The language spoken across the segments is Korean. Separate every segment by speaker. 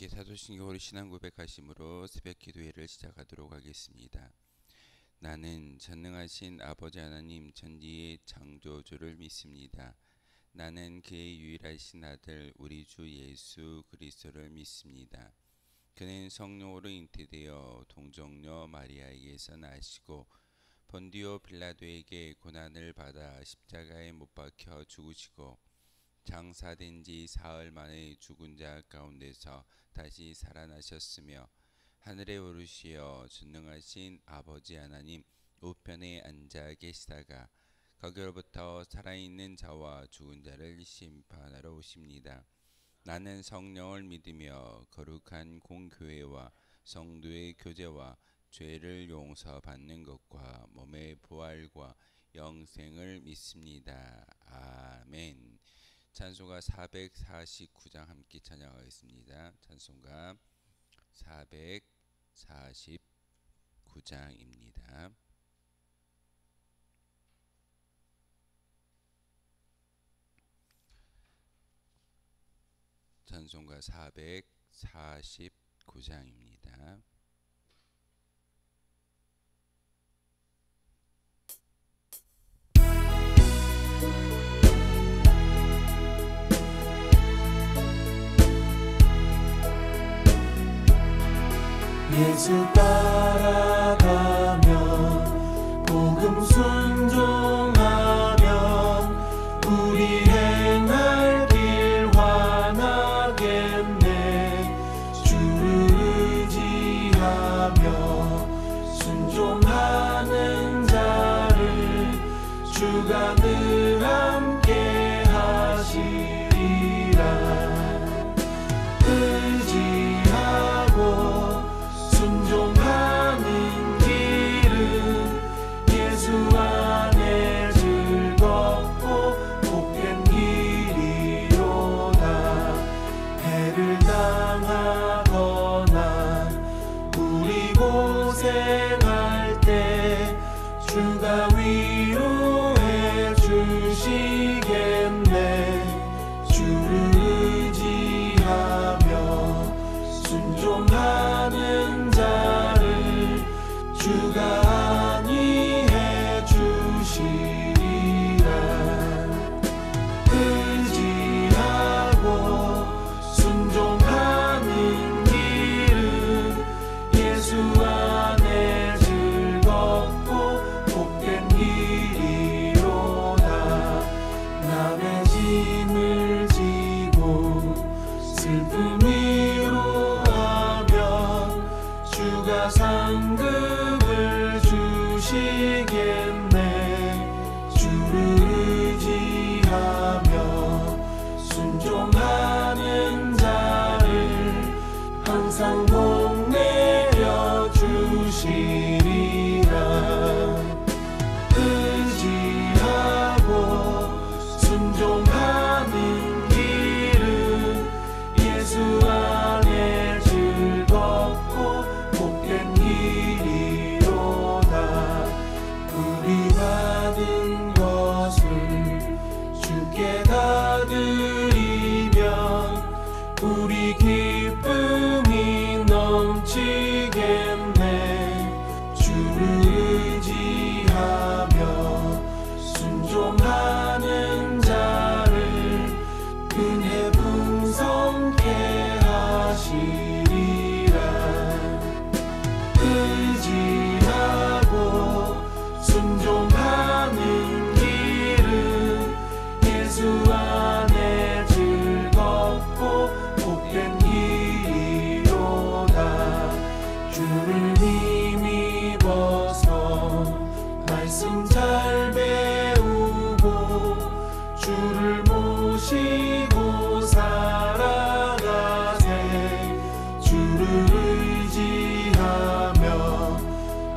Speaker 1: 함께 사도신경 우리 신앙 고백하심으로 새벽 기도회를 시작하도록 하겠습니다. 나는 전능하신 아버지 하나님 천지의 창조주를 믿습니다. 나는 그의 유일하신 아들 우리 주 예수 그리스도를 믿습니다. 그는 성령으로 잉태되어 동정녀 마리아에게서 나시고 본디오 빌라도에게 고난을 받아 십자가에 못 박혀 죽으시고 장사된 지 사흘 만에 죽은 자 가운데서 다시 살아나셨으며 하늘에 오르시어 전능하신 아버지 하나님 우편에 앉아 계시다가 거기로부터 살아있는 자와 죽은 자를 심판하러 오십니다. 나는 성령을 믿으며 거룩한 공교회와 성도의 교제와 죄를 용서받는 것과 몸의 부활과 영생을 믿습니다. 아멘. 찬송가 449장 함께 찬양하겠습니다. 찬송가 449장입니다. 찬송가 449장입니다.
Speaker 2: 예수 따라가면 복음 순종하면 우리 행할 길 환하겠네. 주를 의지하며 순종하는 자를 주가 늘 함께 하시리라. 의지하고 순종하는 길은 예수 안에 즐겁고 복된 길이로다. 해를 당하거나 우리 고생할 때 주가 위로해 주시겠네. 주를 의지하며 순종하는 자를 주가 안위해 주시리라. 의지하고 순종하는 길은 예수 안에 즐겁고 복된 길이로다. 남의 짐을 지고 슬픔 위로하면 주가 상급을 주시겠네. 주를 의지하며 순종하는 자를 항상 복 내려 주시리라. 의지하고 순종하는 길은 예수 안에 즐겁고 복된 길이로다. 우리 받은 것을 주께 다 드리면 우리 기쁨이 넘치겠네. 주를 의지하며 순종하는 자를 은혜 풍성케 하시리라. 의지하고 순종하는 길은 예수 안에 즐겁고 복된 길이로다. 주를 힘입어서 말씀 잘 배우고 주를 모시고 살아가세. 주를 의지하며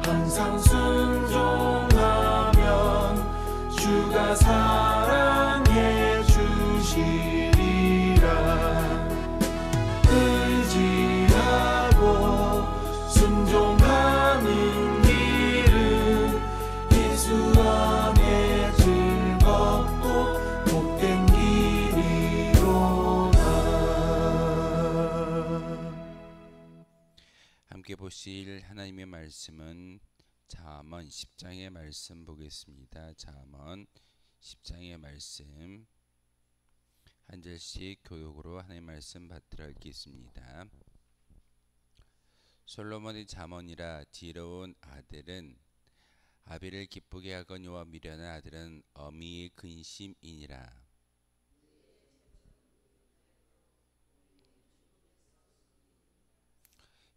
Speaker 2: 항상 순종하면 주가 사랑해 주시리라. 의지하고 순종하는 길은 예수 안에 즐겁고 복된 길이로다.
Speaker 1: 보실 하나님의 말씀은 잠언 10장의 말씀 보겠습니다. 잠언 10장의 말씀 한 절씩 교독으로 하나님의 말씀 받들어 읽겠습니다. 솔로몬의 잠언이라 지혜로운 아들은 아비를 기쁘게 하거니와 미련한 아들은 어미의 근심이니라.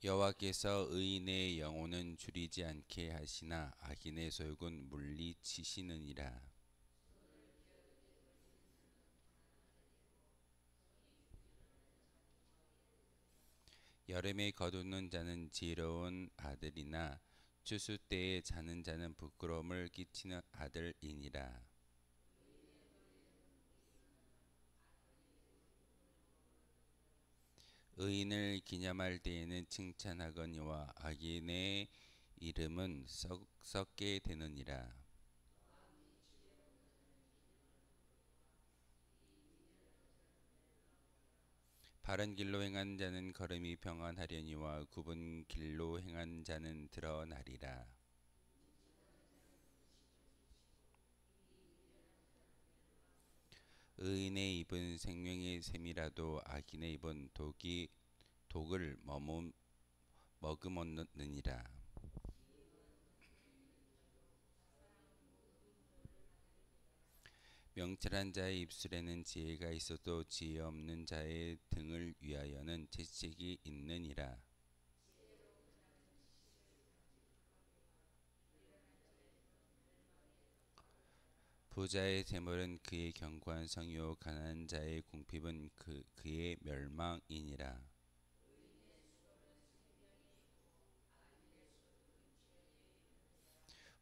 Speaker 1: 여호와께서 의인의 영혼은 줄이지 않게 하시나 악인의 소욕은 물리치시느니라. 여름에 거두는 자는 지혜로운 아들이나 추수 때에 자는 자는 부끄러움을 끼치는 아들이니라. 의인을 기념할 때에는 칭찬하거니와 악인의 이름은 썩게 되느니라. 바른 길로 행한 자는 걸음이 평안하려니와 굽은 길로 행한 자는 드러나리라. 의인의 입은 생명의 샘이라도 악인의 입은 독을 머금었느니라. 명철한 자의 입술에는 지혜가 있어도 지혜 없는 자의 등을 위하여는 채찍이 있느니라. 부자의 재물은 그의 견고한 성이요 가난한 자의 궁핍은 그의 멸망이니라.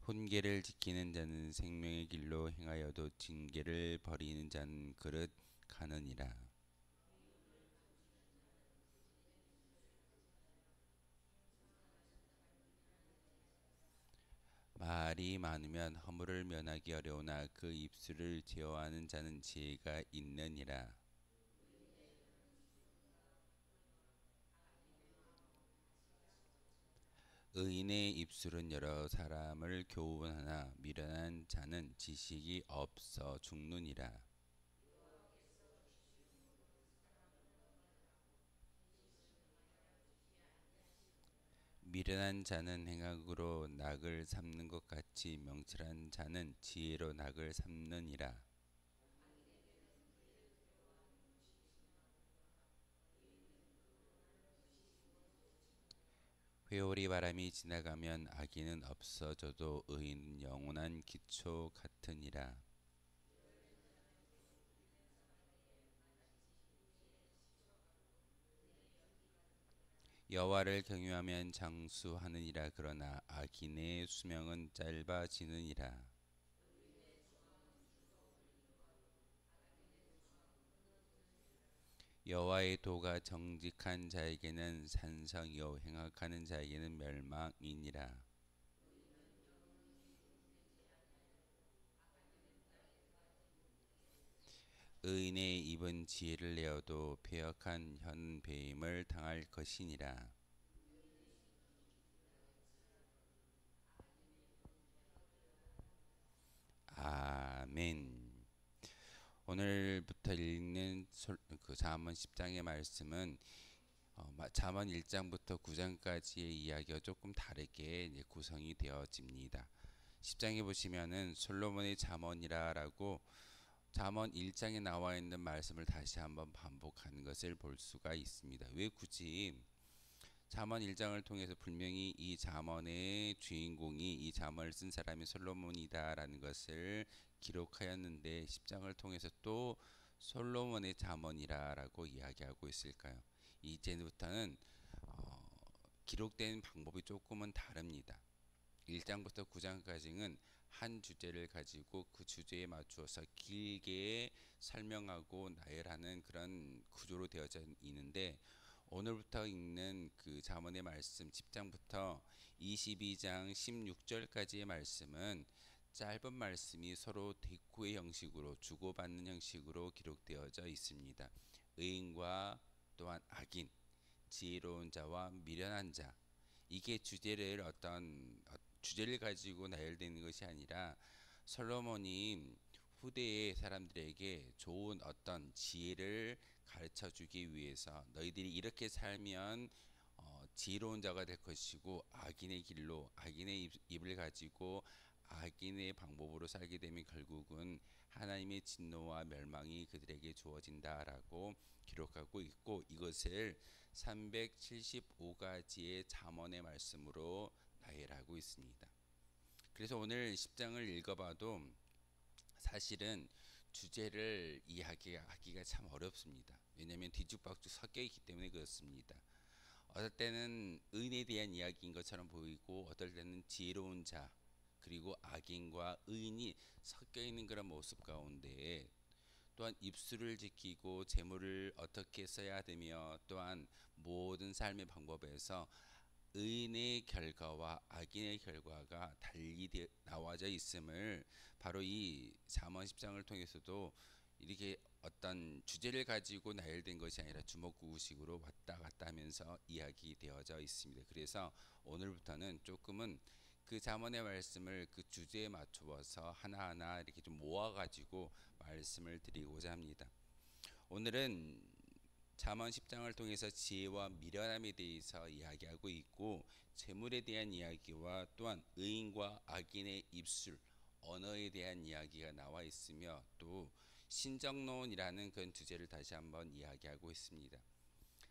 Speaker 1: 훈계를 지키는 자는 생명의 길로 행하여도 징계를 버리는 자는 그릇 가느니라. 말이 많으면 허물을 면하기 어려우나 그 입술을 제어하는 자는 지혜가 있느니라. 의인의 입술은 여러 사람을 교훈하나 미련한 자는 지식이 없어 죽느니라. 미련한 자는 행악으로 낙을 삼는 것 같이 명철한 자는 지혜로 낙을 삼느니라. 회오리 바람이 지나가면 악인은 없어져도 의인은 영원한 기초 같으니라. 여호와를 경유하면 장수하느니라. 그러나 악인의 수명은 짧아지느니라. 여호와의 도가 정직한 자에게는 산성이요 행악하는 자에게는 멸망이니라. 의인의 입은 지혜를 내어도 패역한 현배임을 당할 것이니라. 아멘. 오늘부터 읽는 잠언 10장의 말씀은 잠언 1장부터 9장까지의 이야기가 조금 다르게 이제 구성이 되어집니다. 10장에 보시면은 솔로몬의 잠언이라고 잠언 1장에 나와 있는 말씀을 다시 한번 반복하는 것을 볼 수가 있습니다. 왜 굳이 잠언 1장을 통해서 분명히 이 잠언의 주인공이 이 잠언을 쓴 사람이 솔로몬이다라는 것을 기록하였는데 10장을 통해서 또 솔로몬의 잠언이라고 이야기하고 있을까요? 이제부터는 기록된 방법이 조금은 다릅니다. 1장부터 9장까지는 한 주제를 가지고 그 주제에 맞추어서 길게 설명하고 나열하는 그런 구조로 되어져 있는데 오늘부터 읽는 그 잠언의 말씀 10장부터 22장 16절까지의 말씀은 짧은 말씀이 서로 대꾸의 형식으로 주고받는 형식으로 기록되어져 있습니다. 의인과 또한 악인, 지혜로운 자와 미련한 자, 이게 주제를 가지고 나열되는 것이 아니라 솔로몬이 후대의 사람들에게 좋은 어떤 지혜를 가르쳐 주기 위해서 너희들이 이렇게 살면 지혜로운 자가 될 것이고 악인의 길로 악인의 입을 가지고 악인의 방법으로 살게 되면 결국은 하나님의 진노와 멸망이 그들에게 주어진다라고 기록하고 있고, 이것을 375가지의 잠언의 말씀으로 나열하고 있습니다. 그래서 오늘 10장을 읽어봐도 사실은 주제를 이야기하기가 참 어렵습니다. 왜냐하면 뒤죽박죽 섞여 있기 때문에 그렇습니다. 어떨 때는 의인에 대한 이야기인 것처럼 보이고, 어떨 때는 지혜로운 자 그리고 악인과 의인이 섞여 있는 그런 모습 가운데, 또한 입술을 지키고 재물을 어떻게 써야 되며, 또한 모든 삶의 방법에서 의인의 결과와 악인의 결과가 달리 나와져 있음을 바로 이 잠언 10장을 통해서도 이렇게 어떤 주제를 가지고 나열된 것이 아니라 주먹구구식으로 왔다 갔다 하면서 이야기되어져 있습니다. 그래서 오늘부터는 조금은 그 잠언의 말씀을 그 주제에 맞추어서 하나하나 이렇게 좀 모아가지고 말씀을 드리고자 합니다. 오늘은 잠언 10장을 통해서 지혜와 미련함에 대해서 이야기하고 있고, 재물에 대한 이야기와 또한 의인과 악인의 입술, 언어에 대한 이야기가 나와 있으며, 또 신정론이라는 그런 주제를 다시 한번 이야기하고 있습니다.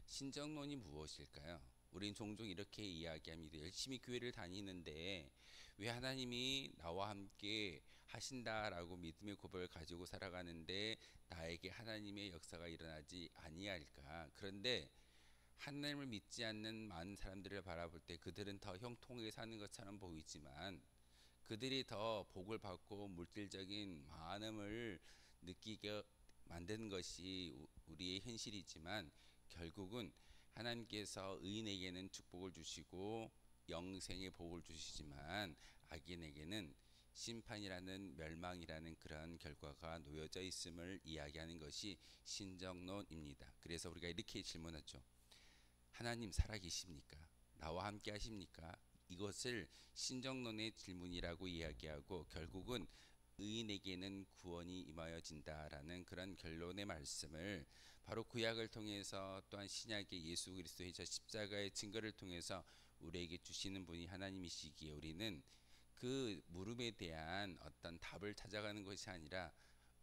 Speaker 1: 신정론이 무엇일까요? 우린 종종 이렇게 이야기합니다. 열심히 교회를 다니는데 왜 하나님이 나와 함께 하신다라고 믿음의 고백을 가지고 살아가는데 나에게 하나님의 역사가 일어나지 아니할까? 그런데 하나님을 믿지 않는 많은 사람들을 바라볼 때 그들은 더 형통하게 사는 것처럼 보이지만, 그들이 더 복을 받고 물질적인 많음을 느끼게 만드는 것이 우리의 현실이지만, 결국은 하나님께서 의인에게는 축복을 주시고 영생의 복을 주시지만 악인에게는 심판이라는 멸망이라는 그런 결과가 놓여져 있음을 이야기하는 것이 신정론입니다. 그래서 우리가 이렇게 질문하죠. 하나님 살아계십니까? 나와 함께 하십니까? 이것을 신정론의 질문이라고 이야기하고, 결국은 의인에게는 구원이 임하여진다라는 그런 결론의 말씀을 바로 구약을 통해서, 또한 신약의 예수 그리스도의 저 십자가의 증거를 통해서 우리에게 주시는 분이 하나님이시기에, 우리는 그 물음에 대한 어떤 답을 찾아가는 것이 아니라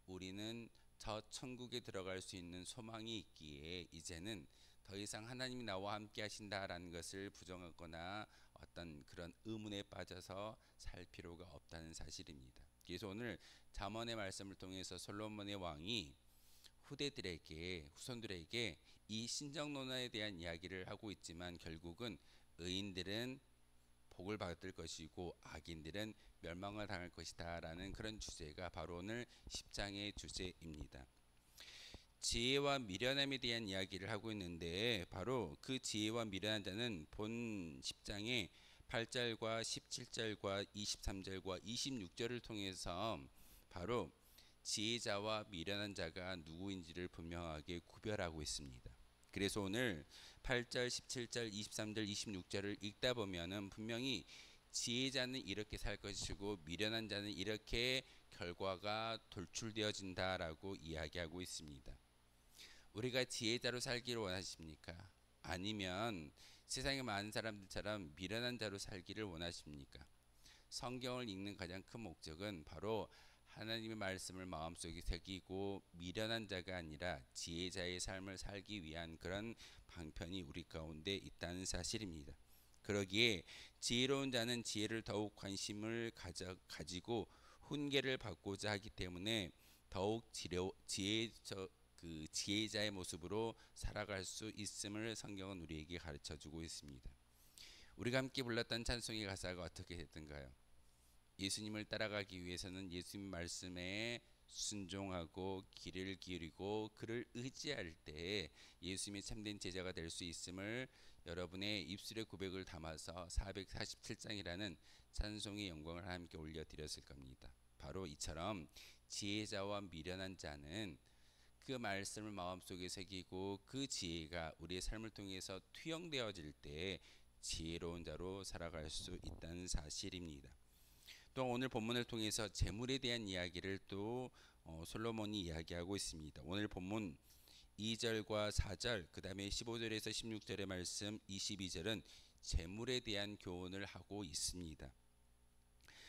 Speaker 1: 우리는 저 천국에 들어갈 수 있는 소망이 있기에 이제는 더 이상 하나님이 나와 함께 하신다라는 것을 부정하거나 어떤 그런 의문에 빠져서 살 필요가 없다는 사실입니다. 그래서 오늘 잠언의 말씀을 통해서 솔로몬의 왕이 후손들에게 이 신정론에 대한 이야기를 하고 있지만, 결국은 의인들은 복을 받을 것이고 악인들은 멸망을 당할 것이다 라는 그런 주제가 바로 오늘 10장의 주제입니다. 지혜와 미련함에 대한 이야기를 하고 있는데, 바로 그 지혜와 미련한 자는 본 10장의 8절과 17절과 23절과 26절을 통해서 바로 지혜자와 미련한 자가 누구인지를 분명하게 구별하고 있습니다. 그래서 오늘 8절, 17절, 23절, 26절을 읽다 보면은 분명히 지혜자는 이렇게 살 것이고 미련한 자는 이렇게 결과가 돌출되어진다라고 이야기하고 있습니다. 우리가 지혜자로 살기를 원하십니까? 아니면 세상의 많은 사람들처럼 미련한 자로 살기를 원하십니까? 성경을 읽는 가장 큰 목적은 바로 하나님의 말씀을 마음속에 새기고 미련한 자가 아니라 지혜자의 삶을 살기 위한 그런 방편이 우리 가운데 있다는 사실입니다. 그러기에 지혜로운 자는 지혜를 더욱 관심을 가지고 훈계를 받고자 하기 때문에 더욱 지혜자의 모습으로 살아갈 수 있음을 성경은 우리에게 가르쳐주고 있습니다. 우리가 함께 불렀던 찬송의 가사가 어떻게 됐던가요? 예수님을 따라가기 위해서는 예수님 말씀에 순종하고 귀를 기울이고 그를 의지할 때 예수님의 참된 제자가 될 수 있음을 여러분의 입술의 고백을 담아서 447장이라는 찬송의 영광을 하나님께 올려드렸을 겁니다. 바로 이처럼 지혜자와 미련한 자는 그 말씀을 마음속에 새기고 그 지혜가 우리의 삶을 통해서 투영되어질 때 지혜로운 자로 살아갈 수 있다는 사실입니다. 또 오늘 본문을 통해서 재물에 대한 이야기를 또 솔로몬이 이야기하고 있습니다. 오늘 본문 2절과 4절, 그 다음에 15절에서 16절의 말씀, 22절은 재물에 대한 교훈을 하고 있습니다.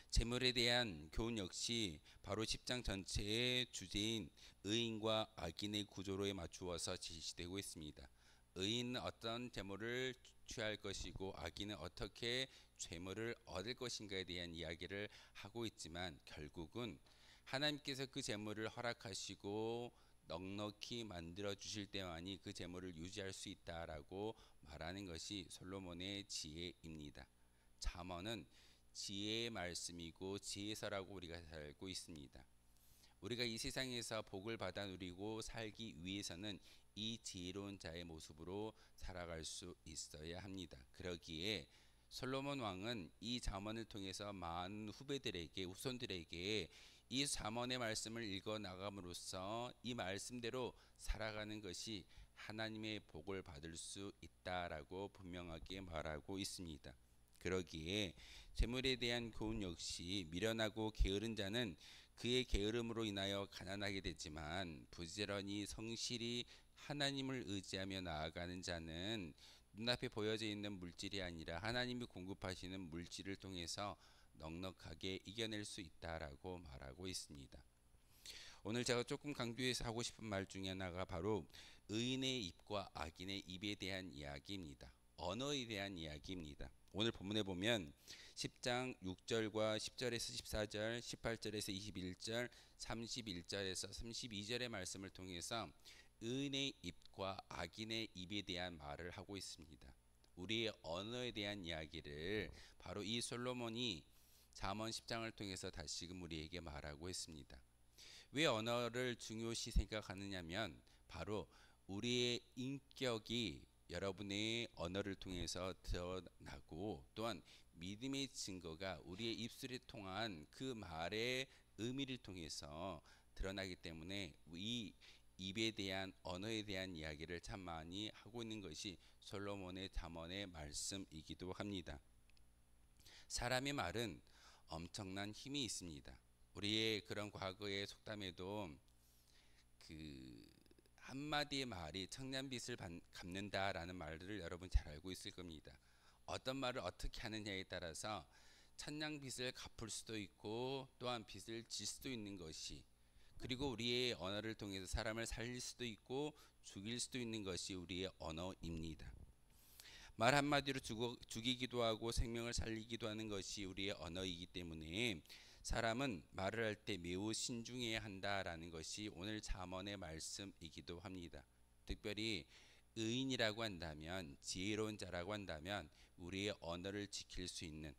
Speaker 1: 재물에 대한 교훈 역시 바로 10장 전체의 주제인 의인과 악인의 구조로에 맞추어서 제시되고 있습니다. 의인은 어떤 재물을 취할 것이고 악인은 어떻게 재물을 얻을 것인가에 대한 이야기를 하고 있지만 결국은 하나님께서 그 재물을 허락하시고 넉넉히 만들어 주실 때만이 그 재물을 유지할 수 있다라고 말하는 것이 솔로몬의 지혜입니다. 잠언은 지혜의 말씀이고 지혜서라고 우리가 알고 있습니다. 우리가 이 세상에서 복을 받아 누리고 살기 위해서는 이 지혜로운 자의 모습으로 살아갈 수 있어야 합니다. 그러기에 솔로몬 왕은 이 잠언을 통해서 많은 후배들에게, 후손들에게 이 잠언의 말씀을 읽어 나감으로써 이 말씀대로 살아가는 것이 하나님의 복을 받을 수 있다라고 분명하게 말하고 있습니다. 그러기에 재물에 대한 교훈 역시 미련하고 게으른 자는 그의 게으름으로 인하여 가난하게 되지만 부지런히 성실히 하나님을 의지하며 나아가는 자는 눈앞에 보여져 있는 물질이 아니라 하나님이 공급하시는 물질을 통해서 넉넉하게 이겨낼 수 있다라고 말하고 있습니다. 오늘 제가 조금 강조해서 하고 싶은 말 중에 하나가 바로 의인의 입과 악인의 입에 대한 이야기입니다. 언어에 대한 이야기입니다. 오늘 본문에 보면 10장 6절과 10절에서 14절, 18절에서 21절, 31절에서 32절의 말씀을 통해서 의인의 입과 악인의 입에 대한 말을 하고 있습니다. 우리의 언어에 대한 이야기를 바로 이 솔로몬이 잠언 10장을 통해서 다시금 우리에게 말하고 있습니다. 왜 언어를 중요시 생각하느냐면 바로 우리의 인격이 여러분의 언어를 통해서 드러나고 또한 믿음의 증거가 우리의 입술에 통한 그 말의 의미를 통해서 드러나기 때문에 이 입에 대한 언어에 대한 이야기를 참 많이 하고 있는 것이 솔로몬의 잠언의 말씀이기도 합니다. 사람의 말은 엄청난 힘이 있습니다. 우리의 그런 과거의 속담에도 그 한마디의 말이 청년빚을 갚는다라는 말들을 여러분 잘 알고 있을 겁니다. 어떤 말을 어떻게 하느냐에 따라서 천냥빚을 갚을 수도 있고 또한 빚을 질 수도 있는 것이, 그리고 우리의 언어를 통해서 사람을 살릴 수도 있고 죽일 수도 있는 것이 우리의 언어입니다. 말 한마디로 죽이기도 하고 생명을 살리기도 하는 것이 우리의 언어이기 때문에 사람은 말을 할 때 매우 신중해야 한다라는 것이 오늘 잠언의 말씀이기도 합니다. 특별히 의인이라고 한다면, 지혜로운 자라고 한다면 우리의 언어를 지킬 수 있는,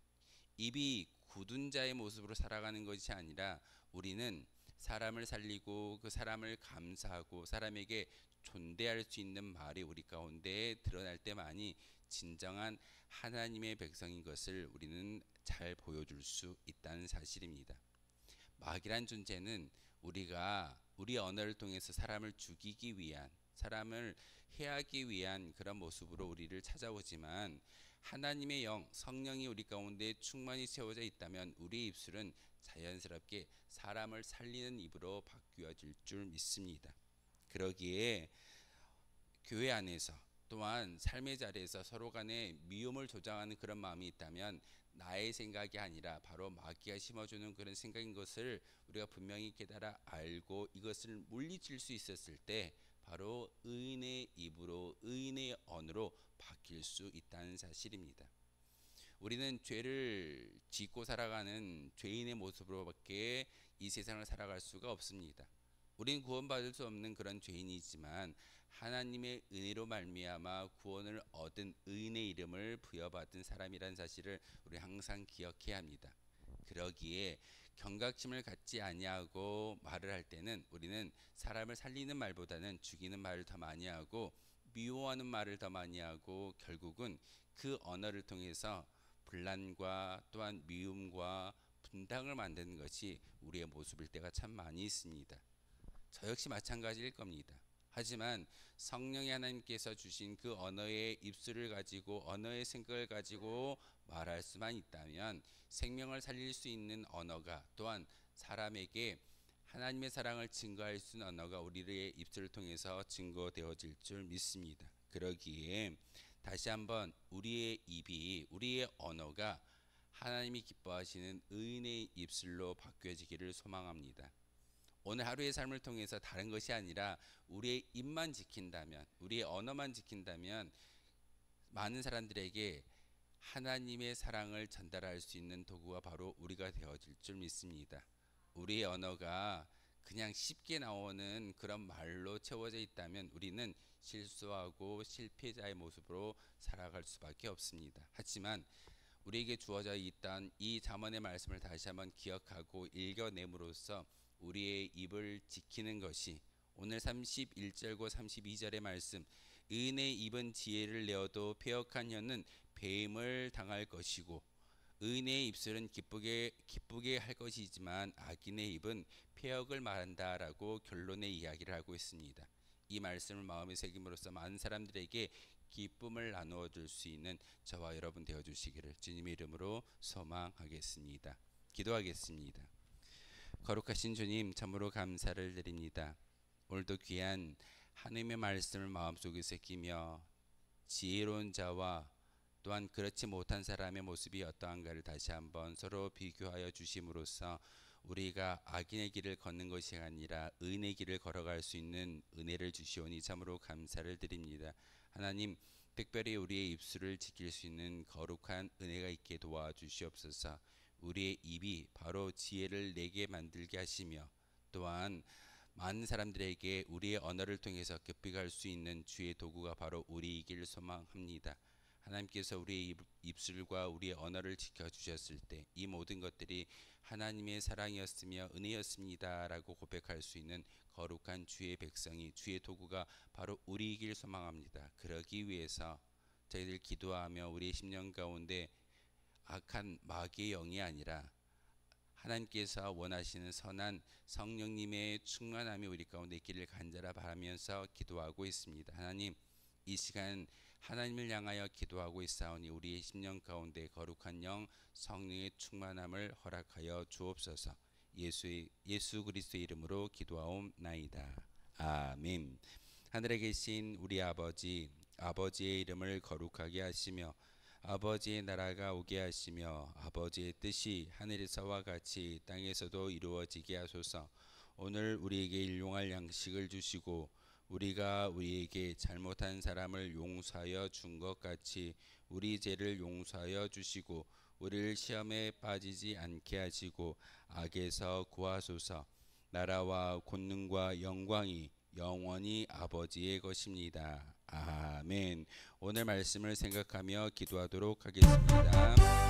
Speaker 1: 입이 굳은 자의 모습으로 살아가는 것이 아니라 우리는 사람을 살리고 그 사람을 감사하고 사람에게 존대할 수 있는 말이 우리 가운데 드러날 때만이 진정한 하나님의 백성인 것을 우리는 잘 보여줄 수 있다는 사실입니다. 마귀란 존재는 우리가 우리 언어를 통해서 사람을 죽이기 위한, 사람을 해하기 위한 그런 모습으로 우리를 찾아오지만 하나님의 영, 성령이 우리 가운데 충만히 채워져 있다면 우리의 입술은 자연스럽게 사람을 살리는 입으로 바뀌어질 줄 믿습니다. 그러기에 교회 안에서 또한 삶의 자리에서 서로 간에 미움을 조장하는 그런 마음이 있다면 나의 생각이 아니라 바로 마귀가 심어주는 그런 생각인 것을 우리가 분명히 깨달아 알고 이것을 물리칠 수 있었을 때 바로 의인의 입으로, 의인의 언어로 바뀔 수 있다는 사실입니다. 우리는 죄를 짓고 살아가는 죄인의 모습으로밖에 이 세상을 살아갈 수가 없습니다. 우리는 구원받을 수 없는 그런 죄인이지만 하나님의 은혜로 말미암아 구원을 얻은 의인의 이름을 부여받은 사람이라는 사실을 우리 항상 기억해야 합니다. 그러기에 경각심을 갖지 아니하고 말을 할 때는 우리는 사람을 살리는 말보다는 죽이는 말을 더 많이 하고 미워하는 말을 더 많이 하고 결국은 그 언어를 통해서 분란과 또한 미움과 분당을 만드는 것이 우리의 모습일 때가 참 많이 있습니다. 저 역시 마찬가지일 겁니다. 하지만 성령의 하나님께서 주신 그 언어의 입술을 가지고 언어의 생각을 가지고 말할 수만 있다면 생명을 살릴 수 있는 언어가 또한 사람에게 하나님의 사랑을 증거할 수 있는 언어가 우리의 입술을 통해서 증거되어질 줄 믿습니다. 그러기에 다시 한번 우리의 입이 우리의 언어가 하나님이 기뻐하시는 의인의 입술로 바뀌어지기를 소망합니다. 오늘 하루의 삶을 통해서 다른 것이 아니라 우리의 입만 지킨다면, 우리의 언어만 지킨다면 많은 사람들에게 하나님의 사랑을 전달할 수 있는 도구가 바로 우리가 되어질 줄 믿습니다. 우리의 언어가 그냥 쉽게 나오는 그런 말로 채워져 있다면 우리는 실수하고 실패자의 모습으로 살아갈 수밖에 없습니다. 하지만 우리에게 주어져 있던 이 잠언의 말씀을 다시 한번 기억하고 읽어냄으로써 우리의 입을 지키는 것이 오늘 31절과 32절의 말씀, 의인의 입은 지혜를 내어도 패역한 혀는 배임을 당할 것이고 의인의 입술은 기쁘게 할 것이지만 악인의 입은 패역을 말한다라고 결론의 이야기를 하고 있습니다. 이 말씀을 마음에 새김으로써 많은 사람들에게 기쁨을 나누어 줄 수 있는 저와 여러분 되어 주시기를 주님의 이름으로 소망하겠습니다. 기도하겠습니다. 거룩하신 주님, 참으로 감사를 드립니다. 오늘도 귀한 하나님의 말씀을 마음속에 새기며 지혜로운 자와 또한 그렇지 못한 사람의 모습이 어떠한가를 다시 한번 서로 비교하여 주심으로써 우리가 악인의 길을 걷는 것이 아니라 의인의 길을 걸어갈 수 있는 은혜를 주시오니 참으로 감사를 드립니다. 하나님, 특별히 우리의 입술을 지킬 수 있는 거룩한 은혜가 있게 도와주시옵소서. 우리의 입이 바로 지혜를 내게 만들게 하시며 또한 많은 사람들에게 우리의 언어를 통해서 깊이 갈 수 있는 주의 도구가 바로 우리이길 소망합니다. 하나님께서 우리의 입술과 우리의 언어를 지켜주셨을 때 이 모든 것들이 하나님의 사랑이었으며 은혜였습니다 라고 고백할 수 있는 거룩한 주의 백성이 주의 도구가 바로 우리이길 소망합니다. 그러기 위해서 저희들 기도하며 우리의 심령 가운데 악한 마귀의 영이 아니라 하나님께서 원하시는 선한 성령님의 충만함이 우리 가운데 있기를 간절히 바라면서 기도하고 있습니다. 하나님, 이 시간 하나님을 향하여 기도하고 있사오니 우리의 심령 가운데 거룩한 영 성령의 충만함을 허락하여 주옵소서. 예수 그리스도의 이름으로 기도하옵나이다. 아멘. 하늘에 계신 우리 아버지, 아버지의 이름을 거룩하게 하시며 아버지의 나라가 오게 하시며 아버지의 뜻이 하늘에서와 같이 땅에서도 이루어지게 하소서. 오늘 우리에게 일용할 양식을 주시고 우리가 우리에게 잘못한 사람을 용서하여 준 것 같이 우리 죄를 용서하여 주시고 우리를 시험에 빠지지 않게 하시고 악에서 구하소서. 나라와 권능과 영광이 영원히 아버지의 것입니다. 아멘. 오늘 말씀을 생각하며 기도하도록 하겠습니다.